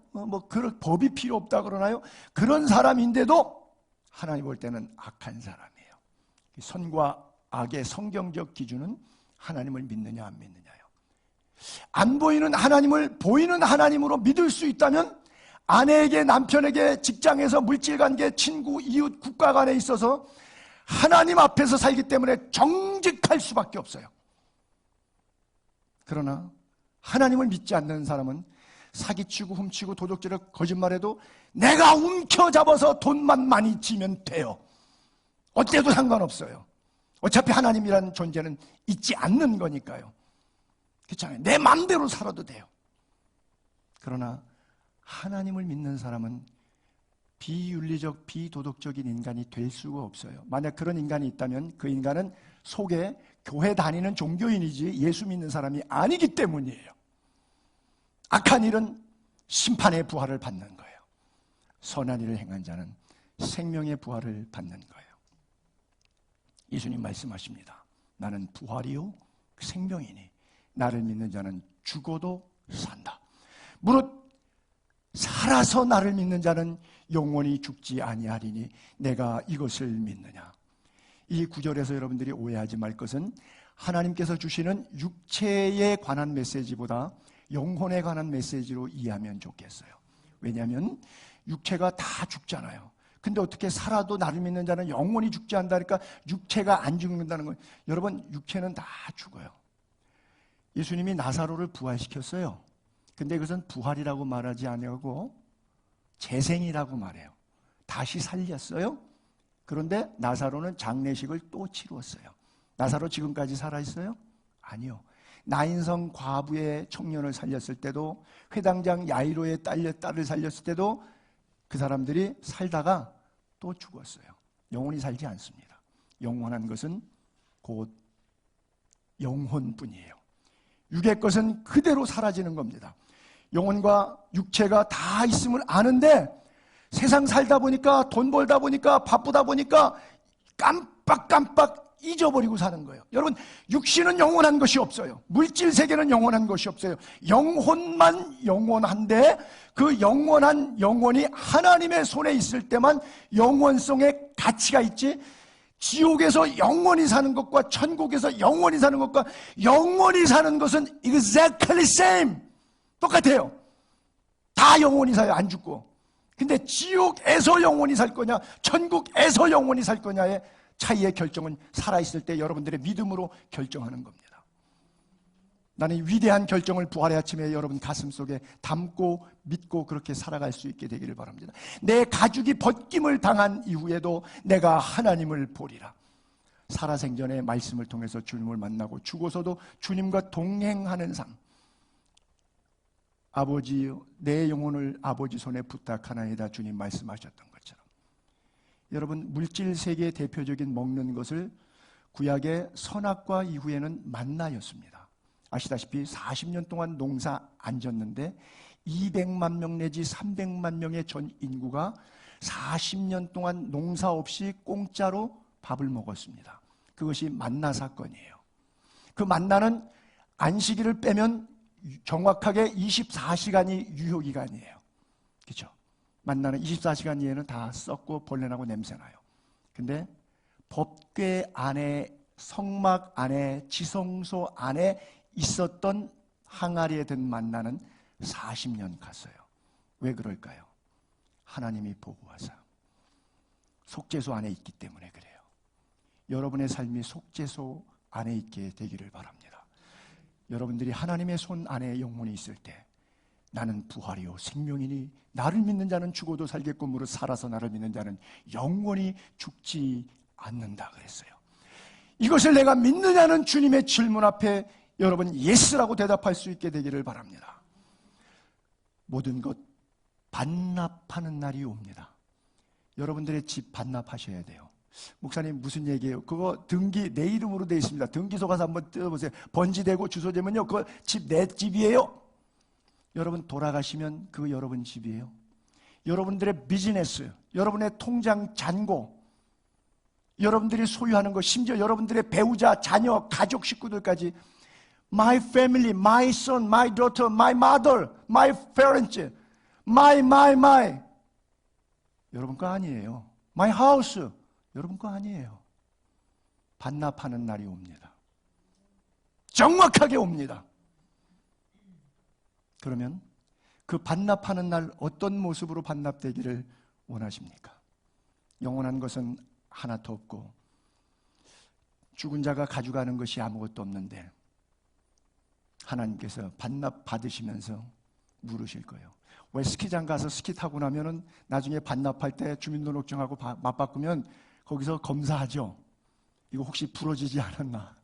그런 법이 필요 없다 그러나요? 그런 사람인데도 하나님 볼 때는 악한 사람이에요. 선과 악의 성경적 기준은 하나님을 믿느냐 안 믿느냐요. 안 보이는 하나님을 보이는 하나님으로 믿을 수 있다면 아내에게, 남편에게, 직장에서, 물질관계, 친구, 이웃, 국가 간에 있어서 하나님 앞에서 살기 때문에 정직할 수밖에 없어요. 그러나 하나님을 믿지 않는 사람은 사기치고 훔치고 도둑질하고 거짓말해도 내가 움켜잡아서 돈만 많이 지면 돼요. 어때도 상관없어요. 어차피 하나님이라는 존재는 있지 않는 거니까요. 그렇잖아요. 내 마음대로 살아도 돼요. 그러나 하나님을 믿는 사람은 비윤리적, 비도덕적인 인간이 될 수가 없어요. 만약 그런 인간이 있다면 그 인간은 속에 교회 다니는 종교인이지 예수 믿는 사람이 아니기 때문이에요. 악한 일은 심판의 부활을 받는 거예요. 선한 일을 행한 자는 생명의 부활을 받는 거예요. 예수님 말씀하십니다. 나는 부활이요 생명이니 나를 믿는 자는 죽어도 산다. 무릇 살아서 나를 믿는 자는 영원히 죽지 아니하리니 내가 이것을 믿느냐. 이 구절에서 여러분들이 오해하지 말 것은 하나님께서 주시는 육체에 관한 메시지보다 영혼에 관한 메시지로 이해하면 좋겠어요. 왜냐하면 육체가 다 죽잖아요. 근데 어떻게 살아도 나를 믿는 자는 영원히 죽지 않다니까 육체가 안 죽는다는 거예요. 여러분, 육체는 다 죽어요. 예수님이 나사로를 부활시켰어요. 근데 그것은 부활이라고 말하지 않고 재생이라고 말해요. 다시 살렸어요. 그런데 나사로는 장례식을 또 치루었어요. 나사로 지금까지 살아있어요? 아니요. 나인성 과부의 청년을 살렸을 때도, 회당장 야이로의 딸을 살렸을 때도 그 사람들이 살다가 또 죽었어요. 영원히 살지 않습니다. 영원한 것은 곧 영혼뿐이에요. 육의 것은 그대로 사라지는 겁니다. 영혼과 육체가 다 있음을 아는데 세상 살다 보니까, 돈 벌다 보니까, 바쁘다 보니까 깜빡깜빡 잊어버리고 사는 거예요. 여러분, 육신은 영원한 것이 없어요. 물질 세계는 영원한 것이 없어요. 영혼만 영원한데 그 영원한 영혼이 하나님의 손에 있을 때만 영원성의 가치가 있지, 지옥에서 영원히 사는 것과 천국에서 영원히 사는 것과 영원히 사는 것은 exactly same, 똑같아요. 다 영원히 사요. 안 죽고. 근데 지옥에서 영원히 살 거냐, 천국에서 영원히 살 거냐의 차이의 결정은 살아있을 때 여러분들의 믿음으로 결정하는 겁니다. 나는 위대한 결정을 부활의 아침에 여러분 가슴속에 담고 믿고 그렇게 살아갈 수 있게 되기를 바랍니다. 내 가죽이 벗김을 당한 이후에도 내가 하나님을 보리라. 살아생전의 말씀을 통해서 주님을 만나고 죽어서도 주님과 동행하는 삶. 아버지요, 내 영혼을 아버지 손에 부탁하나이다, 주님 말씀하셨던 것처럼. 여러분, 물질 세계의 대표적인 먹는 것을 구약의 선악과 이후에는 만나였습니다. 아시다시피 40년 동안 농사 안 졌는데 200만 명 내지 300만 명의 전 인구가 40년 동안 농사 없이 공짜로 밥을 먹었습니다. 그것이 만나 사건이에요. 그 만나는 안식일을 빼면 정확하게 24시간이 유효기간이에요. 그렇죠? 만나는 24시간 이후에는 다 썩고 벌레나고 냄새나요. 근데 법궤 안에, 성막 안에, 지성소 안에 있었던 항아리에 든 만나는 40년 갔어요. 왜 그럴까요? 하나님이 보호하사 속죄소 안에 있기 때문에 그래요. 여러분의 삶이 속죄소 안에 있게 되기를 바랍니다. 여러분들이 하나님의 손 안에 영혼이 있을 때 나는 부활이요 생명이니 나를 믿는 자는 죽어도 살겠고 무릇 살아서 나를 믿는 자는 영원히 죽지 않는다 그랬어요. 이것을 내가 믿느냐는 주님의 질문 앞에 여러분 예스라고 대답할 수 있게 되기를 바랍니다. 모든 것 반납하는 날이 옵니다. 여러분들의 집 반납하셔야 돼요. 목사님 무슨 얘기예요? 그거 등기 내 이름으로 되어 있습니다. 등기소 가서 한번 뜯어보세요. 번지되고 주소되면요 그거 집 내 집이에요. 여러분 돌아가시면 그거 여러분 집이에요. 여러분들의 비즈니스, 여러분의 통장 잔고, 여러분들이 소유하는 것, 심지어 여러분들의 배우자, 자녀, 가족, 식구들까지 My family, my son, my daughter, my mother, my parents, my 여러분 거 아니에요. My house 여러분 거 아니에요. 반납하는 날이 옵니다. 정확하게 옵니다. 그러면 그 반납하는 날 어떤 모습으로 반납되기를 원하십니까? 영원한 것은 하나도 없고 죽은 자가 가져가는 것이 아무것도 없는데 하나님께서 반납 받으시면서 물으실 거예요. 왜 스키장 가서 스키 타고 나면은 나중에 반납할 때 주민등록증하고 맞바꾸면 거기서 검사하죠. 이거 혹시 부러지지 않았나?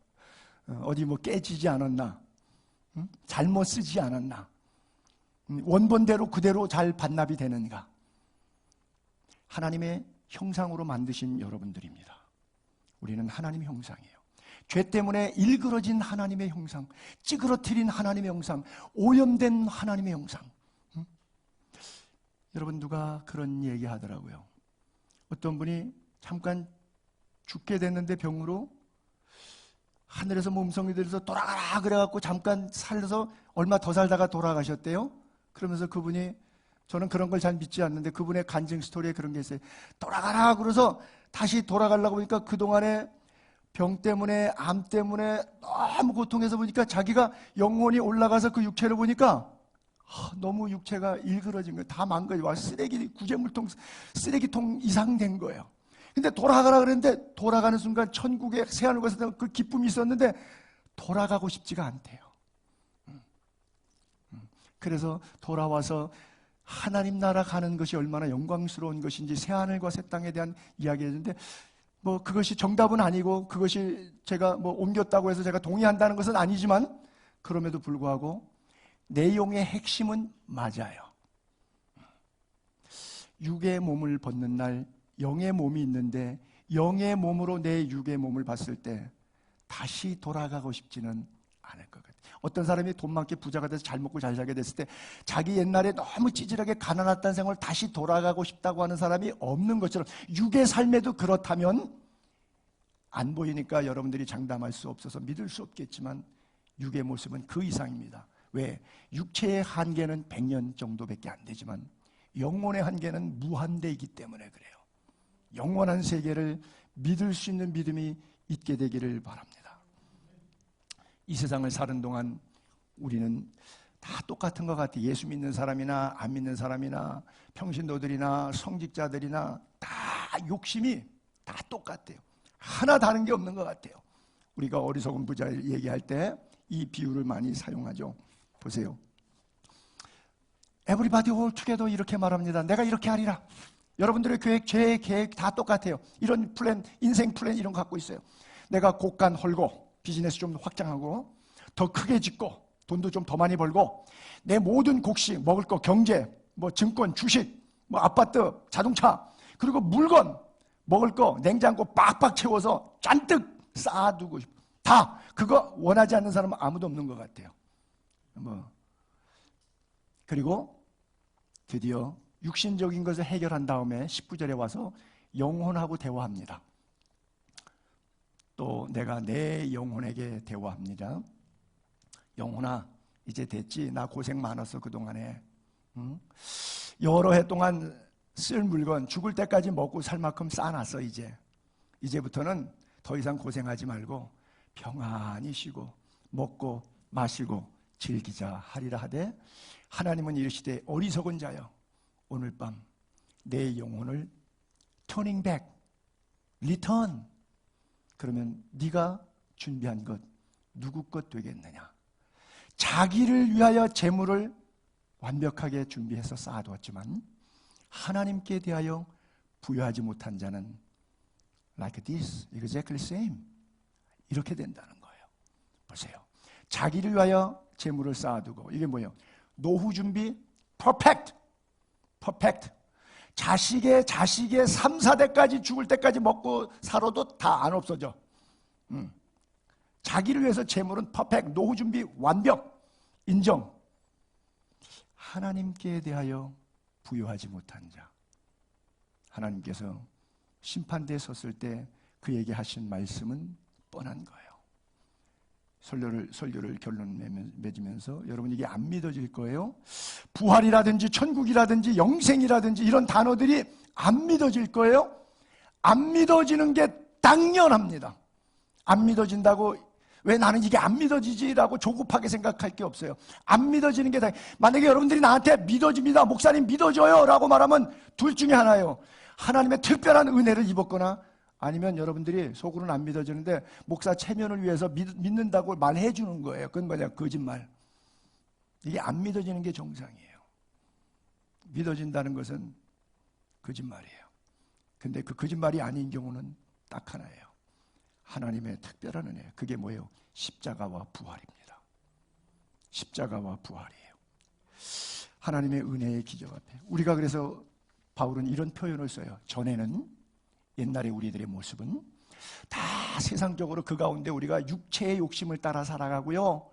어디 뭐 깨지지 않았나? 잘못 쓰지 않았나? 원본대로 그대로 잘 반납이 되는가? 하나님의 형상으로 만드신 여러분들입니다. 우리는 하나님의 형상이에요. 죄 때문에 일그러진 하나님의 형상, 찌그러뜨린 하나님의 형상, 오염된 하나님의 형상. 여러분 누가 그런 얘기 하더라고요. 어떤 분이 잠깐 죽게 됐는데 병으로 하늘에서 뭐 음성이 들려서 돌아가라 그래갖고 잠깐 살려서 얼마 더 살다가 돌아가셨대요. 그러면서 그분이, 저는 그런 걸 잘 믿지 않는데 그분의 간증 스토리에 그런 게 있어요. 돌아가라 그래서 다시 돌아가려고 보니까 그동안에 병 때문에 암 때문에 너무 고통해서 보니까 자기가 영혼이 올라가서 그 육체를 보니까 너무 육체가 일그러진 거예요. 다 망가지고 쓰레기, 구제물통, 쓰레기통 이상 된 거예요. 근데 돌아가라 그랬는데 돌아가는 순간 천국에 새하늘 가서 그 기쁨이 있었는데 돌아가고 싶지가 않대요. 그래서 돌아와서 하나님 나라 가는 것이 얼마나 영광스러운 것인지 새하늘과 새 땅에 대한 이야기했는데 뭐 그것이 정답은 아니고 그것이 제가 뭐 옮겼다고 해서 제가 동의한다는 것은 아니지만 그럼에도 불구하고 내용의 핵심은 맞아요. 육의 몸을 벗는 날 영의 몸이 있는데 영의 몸으로 내 육의 몸을 봤을 때 다시 돌아가고 싶지는 않을 것 같아요. 어떤 사람이 돈 많게 부자가 돼서 잘 먹고 잘 살게 됐을 때 자기 옛날에 너무 찌질하게 가난했던 생활을 다시 돌아가고 싶다고 하는 사람이 없는 것처럼 육의 삶에도 그렇다면 안 보이니까 여러분들이 장담할 수 없어서 믿을 수 없겠지만 육의 모습은 그 이상입니다. 왜? 육체의 한계는 100년 정도밖에 안 되지만 영혼의 한계는 무한대이기 때문에 그래요. 영원한 세계를 믿을 수 있는 믿음이 있게 되기를 바랍니다. 이 세상을 사는 동안 우리는 다 똑같은 것 같아요. 예수 믿는 사람이나 안 믿는 사람이나 평신도들이나 성직자들이나 다 욕심이 다 똑같아요. 하나 다른 게 없는 것 같아요. 우리가 어리석은 부자 얘기할 때 이 비유를 많이 사용하죠. 보세요. Everybody all together 이렇게 말합니다. 내가 이렇게 하리라. 여러분들의 계획, 제 계획 다 똑같아요. 이런 플랜, 인생 플랜 이런 거 갖고 있어요. 내가 곳간 헐고 비즈니스 좀 확장하고 더 크게 짓고 돈도 좀 더 많이 벌고 내 모든 곡식, 먹을 거, 경제, 뭐 증권, 주식, 뭐 아파트, 자동차, 그리고 물건, 먹을 거, 냉장고 빡빡 채워서 잔뜩 쌓아두고 싶어. 다 그거 원하지 않는 사람은 아무도 없는 것 같아요. 그리고 드디어 육신적인 것을 해결한 다음에 19절에 와서 영혼하고 대화합니다. 또 내가 내 영혼에게 대화합니다. 영혼아, 이제 됐지? 나 고생 많았어 그동안에. 응? 여러 해 동안 쓸 물건 죽을 때까지 먹고 살 만큼 쌓아놨어. 이제부터는 더 이상 고생하지 말고 평안히 쉬고 먹고 마시고 즐기자 하리라 하되, 하나님은 이르시되 어리석은 자여, 오늘 밤 내 영혼을 turning back, return. 그러면 네가 준비한 것 누구 것 되겠느냐? 자기를 위하여 재물을 완벽하게 준비해서 쌓아두었지만 하나님께 대하여 부여하지 못한 자는 like this, exactly same, 이렇게 된다는 거예요. 보세요. 자기를 위하여 재물을 쌓아두고, 이게 뭐예요? 노후 준비 perfect. 자식의 3, 4대까지 죽을 때까지 먹고 살아도 다 안 없어져. 자기를 위해서 재물은 퍼펙트, 노후 준비 완벽, 인정. 하나님께 대하여 부여하지 못한 자, 하나님께서 심판대에 섰을 때 그에게 하신 말씀은 뻔한 거예요. 설교를 결론 맺으면서 여러분, 이게 안 믿어질 거예요. 부활이라든지 천국이라든지 영생이라든지 이런 단어들이 안 믿어질 거예요. 안 믿어지는 게 당연합니다. 안 믿어진다고 왜 나는 이게 안 믿어지지라고 조급하게 생각할 게 없어요. 안 믿어지는 게 만약에 여러분들이 나한테 믿어집니다, 목사님 믿어줘요 라고 말하면 둘 중에 하나예요. 하나님의 특별한 은혜를 입었거나, 아니면 여러분들이 속으로는 안 믿어지는데 목사 체면을 위해서 믿는다고 말해 주는 거예요. 그건 뭐냐? 거짓말. 이게 안 믿어지는 게 정상이에요. 믿어진다는 것은 거짓말이에요. 근데 그 거짓말이 아닌 경우는 딱 하나예요. 하나님의 특별한 은혜. 그게 뭐예요? 십자가와 부활입니다. 십자가와 부활이에요. 하나님의 은혜의 기적 앞에 우리가, 그래서 바울은 이런 표현을 써요. 전에는, 옛날에 우리들의 모습은 다 세상적으로 그 가운데 우리가 육체의 욕심을 따라 살아가고요,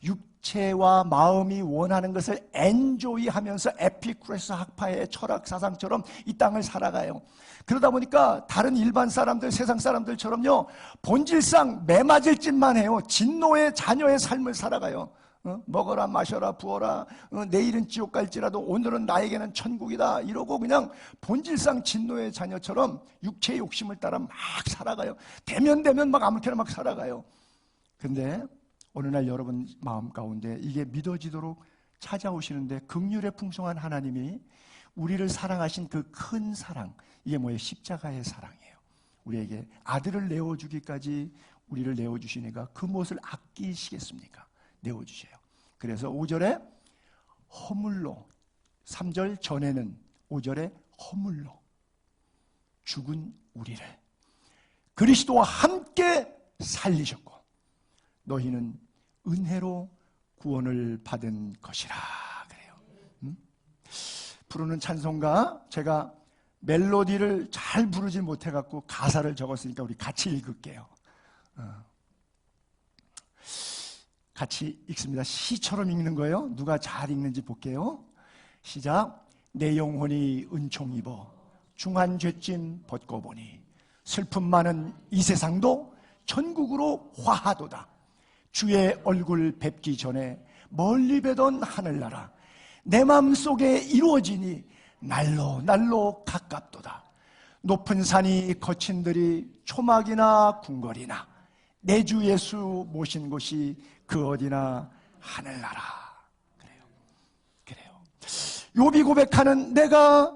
육체와 마음이 원하는 것을 엔조이하면서 에피쿠레스 학파의 철학 사상처럼 이 땅을 살아가요. 그러다 보니까 다른 일반 사람들, 세상 사람들처럼요, 본질상 매맞을 짓만 해요. 진노의 자녀의 삶을 살아가요. 먹어라 마셔라 부어라, 내일은 지옥 갈지라도 오늘은 나에게는 천국이다, 이러고 그냥 본질상 진노의 자녀처럼 육체의 욕심을 따라 막 살아가요. 되면 막 아무렇게나 막 살아가요. 근데 어느 날 여러분 마음 가운데 이게 믿어지도록 찾아오시는데, 긍휼의 풍성한 하나님이 우리를 사랑하신 그 큰 사랑, 이게 뭐예요? 십자가의 사랑이에요. 우리에게 아들을 내어주기까지 우리를 내어주시니까 그 무엇을 아끼시겠습니까? 내어주세요. 그래서 5절에 허물로, 3절 전에는 5절에 허물로 죽은 우리를 그리스도와 함께 살리셨고 너희는 은혜로 구원을 받은 것이라 그래요. 부르는 찬송가, 제가 멜로디를 잘 부르지 못해갖고 가사를 적었으니까 우리 같이 읽을게요. 같이 읽습니다. 시처럼 읽는 거예요. 누가 잘 읽는지 볼게요. 시작. 내 영혼이 은총 입어 중한 죄짐 벗고 보니 슬픔 많은 이 세상도 천국으로 화하도다. 주의 얼굴 뵙기 전에 멀리 뵈던 하늘나라 내 마음속에 이루어지니 날로 가깝도다. 높은 산이 거친 들이 초막이나 궁궐이나 내 주 예수 모신 곳이 그 어디나 하늘나라. 그래요. 욥이 고백하는 내가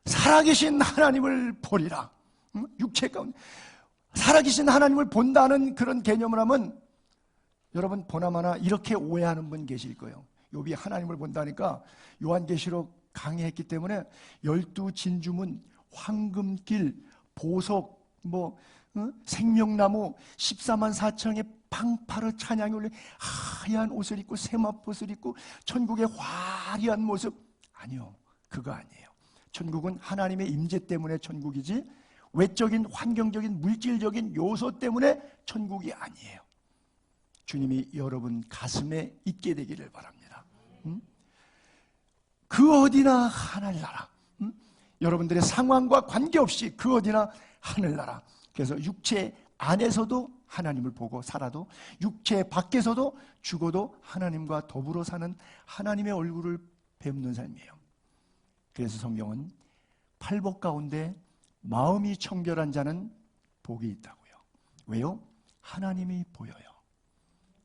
살아계신 하나님을 보리라. 육체 가운데 살아계신 하나님을 본다는 그런 개념을 하면 여러분 보나마나 이렇게 오해하는 분 계실 거예요. 욥이 하나님을 본다니까 요한계시록 강의했기 때문에 12진주문, 황금길, 보석, 생명나무 14만 4천의 방파르 찬양이 울려 하얀 옷을 입고 세마포옷을 입고 천국의 화려한 모습. 아니요, 그거 아니에요. 천국은 하나님의 임재 때문에 천국이지 외적인 환경적인 물질적인 요소 때문에 천국이 아니에요. 주님이 여러분 가슴에 있게 되기를 바랍니다. 그 어디나 하늘나라. 여러분들의 상황과 관계없이 그 어디나 하늘나라. 그래서 육체 안에서도 하나님을 보고 살아도 육체 밖에서도 죽어도 하나님과 더불어 사는 하나님의 얼굴을 뵙는 삶이에요. 그래서 성경은 팔복 가운데 마음이 청결한 자는 복이 있다고요. 왜요? 하나님이 보여요.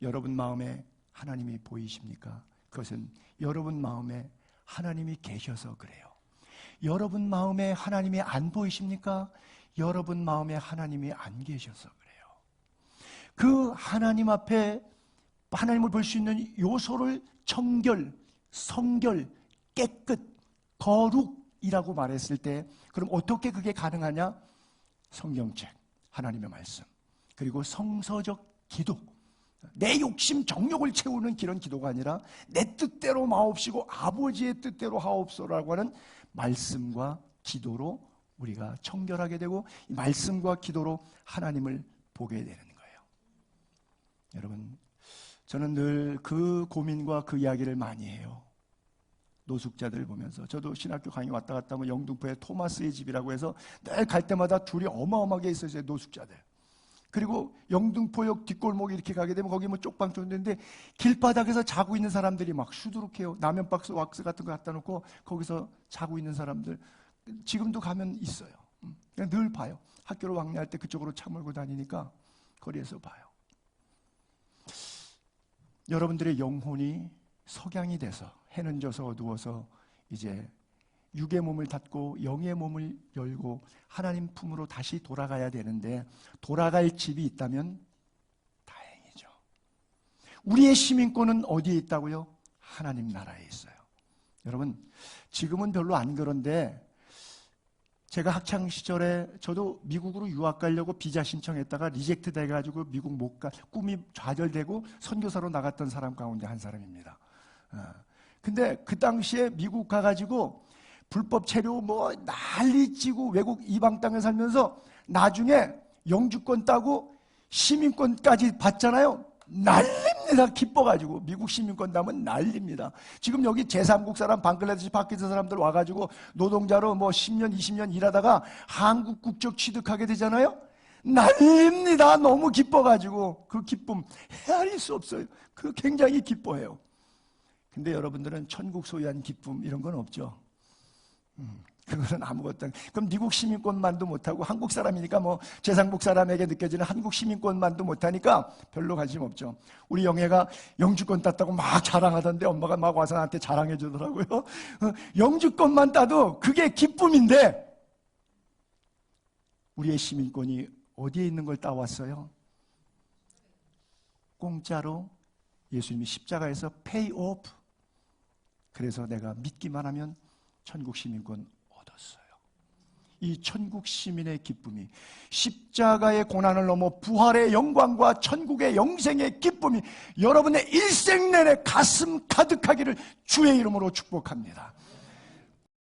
여러분 마음에 하나님이 보이십니까? 그것은 여러분 마음에 하나님이 계셔서 그래요. 여러분 마음에 하나님이 안 보이십니까? 여러분 마음에 하나님이 안 계셔서 그래요. 그 하나님 앞에 하나님을 볼 수 있는 요소를 청결, 성결, 깨끗, 거룩이라고 말했을 때 그럼 어떻게 그게 가능하냐? 성경책, 하나님의 말씀, 그리고 성서적 기도. 내 욕심 정욕을 채우는 그런 기도가 아니라 내 뜻대로 마옵시고 아버지의 뜻대로 하옵소라고 하는 말씀과 기도로 우리가 청결하게 되고 이 말씀과 기도로 하나님을 보게 되는 거예요. 여러분, 저는 늘 그 고민과 그 이야기를 많이 해요. 노숙자들 보면서. 저도 신학교 강의 왔다 갔다 하면 영등포에 토마스의 집이라고 해서 늘 갈 때마다 둘이 어마어마하게 있었어요. 노숙자들. 그리고 영등포역 뒷골목 이렇게 가게 되면 거기 쪽방 쫓는데 길바닥에서 자고 있는 사람들이 막 수두룩해요. 라면 박스, 왁스 같은 거 갖다 놓고 거기서 자고 있는 사람들 지금도 가면 있어요. 그냥 늘 봐요. 학교로 왕래할 때 그쪽으로 차 몰고 다니니까 거리에서 봐요. 여러분들의 영혼이 석양이 돼서 해는 져서 어두워서 이제 육의 몸을 닫고 영의 몸을 열고 하나님 품으로 다시 돌아가야 되는데 돌아갈 집이 있다면 다행이죠. 우리의 시민권은 어디에 있다고요? 하나님 나라에 있어요. 여러분, 지금은 별로 안 그런데 제가 학창 시절에 저도 미국으로 유학 가려고 비자 신청했다가 리젝트 돼가지고 미국 못 가, 꿈이 좌절되고 선교사로 나갔던 사람 가운데 한 사람입니다. 근데 그 당시에 미국 가가지고 불법 체류 난리 치고 외국 이방 땅에 살면서 나중에 영주권 따고 시민권까지 받잖아요. 난립니다. 기뻐가지고 미국 시민권 따면 난립니다. 지금 여기 제3국 사람 방글라데시 파키스탄 사람들 와가지고 노동자로 10년 20년 일하다가 한국 국적 취득하게 되잖아요. 난립니다. 너무 기뻐가지고 그 기쁨 헤아릴 수 없어요. 그 굉장히 기뻐해요. 근데 여러분들은 천국 소유한 기쁨 이런 건 없죠. 그것은 아무것도 그럼 미국 시민권만도 못하고 한국 사람이니까 제3국 사람에게 느껴지는 한국 시민권만도 못하니까 별로 관심 없죠. 우리 영애가 영주권 땄다고 막 자랑하던데 엄마가 막 와서 나한테 자랑해 주더라고요. 영주권만 따도 그게 기쁨인데 우리의 시민권이 어디에 있는 걸 따왔어요? 공짜로 예수님이 십자가에서 pay off. 그래서 내가 믿기만 하면 천국 시민권 얻었어요. 이 천국 시민의 기쁨이 십자가의 고난을 넘어 부활의 영광과 천국의 영생의 기쁨이 여러분의 일생 내내 가슴 가득하기를 주의 이름으로 축복합니다.